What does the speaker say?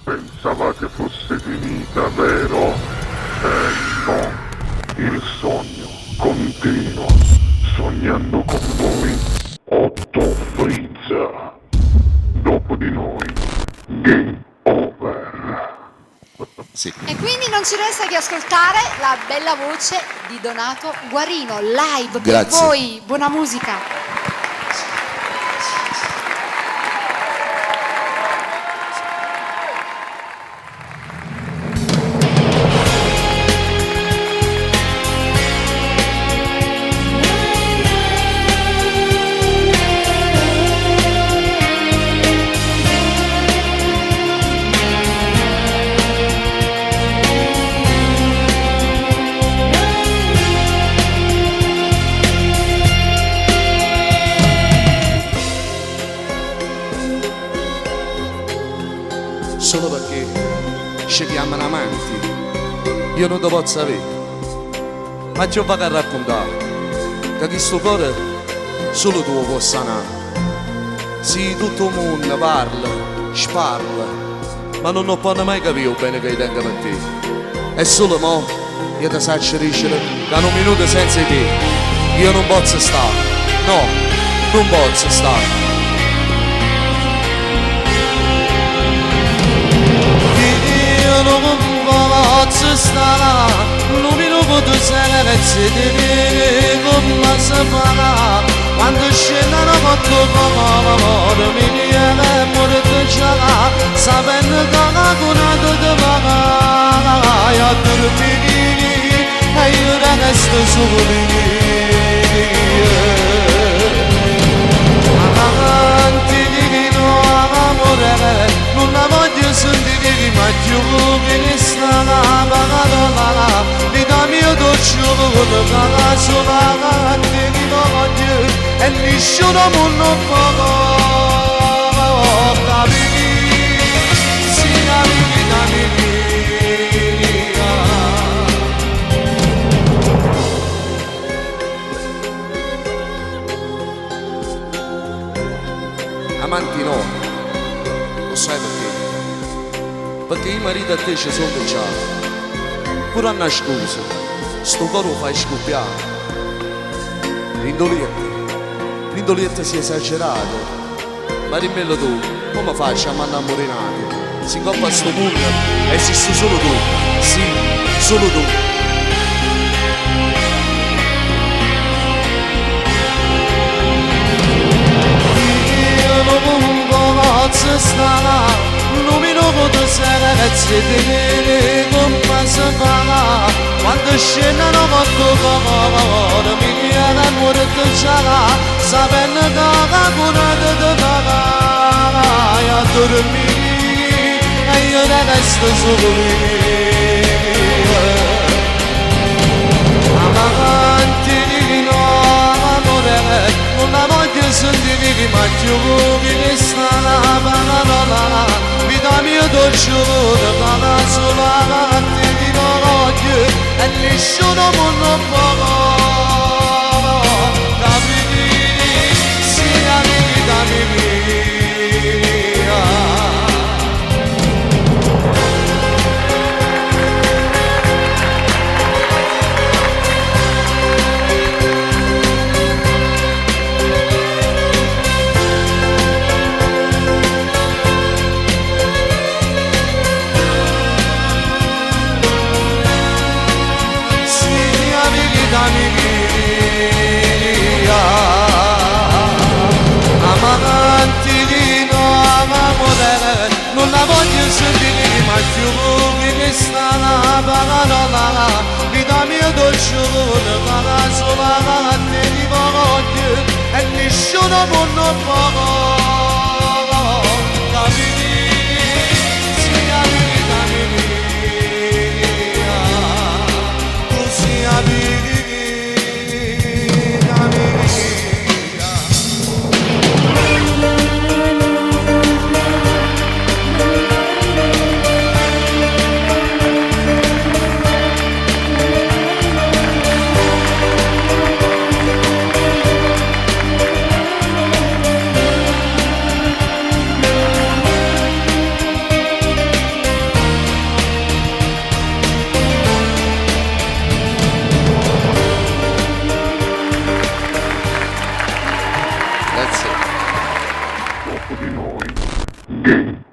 Pensavate fosse finita, vero? No. Il sogno continua. Sognando con voi, Otto Frizza. Dopo di noi, game over. Sì. E quindi non ci resta che ascoltare la bella voce di Donato Guarino, live per Grazie. voi. Buona musica. Solo perché ci chiamano amanti, io non ti posso avere, ma ti vado a raccontare che questo cuore solo tu lo puoi sanare. Sì, tutto il mondo parla, sparla, ma non può mai capire bene che tengo per te. E solo mo io ti faccio dicere che un minuto senza te io non posso stare, no, non posso stare. Non posso stare, non mi posso sedere come si fa quando scendono molto poco, mi viene morto già, sapendo che la cunata ti vai a dormire e io resto solo. Amanti di no, amore, non la voglio sentire ma più che ne sta la parola, vita mia dolce con la sola che ti voglio e nessuno non può capire, sia vita mia. Amanti no, lo sai perché? Perché i mariti a te ci sono già, pure a nascosto, sto coro fai scoppiare. L'indoliente si è esagerato, ma rimmelo tu, come faccio a mandare a morire nato? Si ingoppa a sto mondo, esiste solo tu, sì, solo tu. Posso stare, non mi posso sedere come si fa quando scendono molto poco, mi viene morto già, sapendo che la cunata ti vai a dormire e io resto solo. Amanti di no, amore, non la voglio sentire ma più che sta la parola, vita mia dolce con la sola che ti voglio e nessuno non può capire, sia vita mia. Amanti di no, amore, non la voglio sentire ma più che sta la parola, vita mia dolce con la sola che ti voglio e nessuno non può capire, sia vita mia, tu sia vita mia. di noi. Game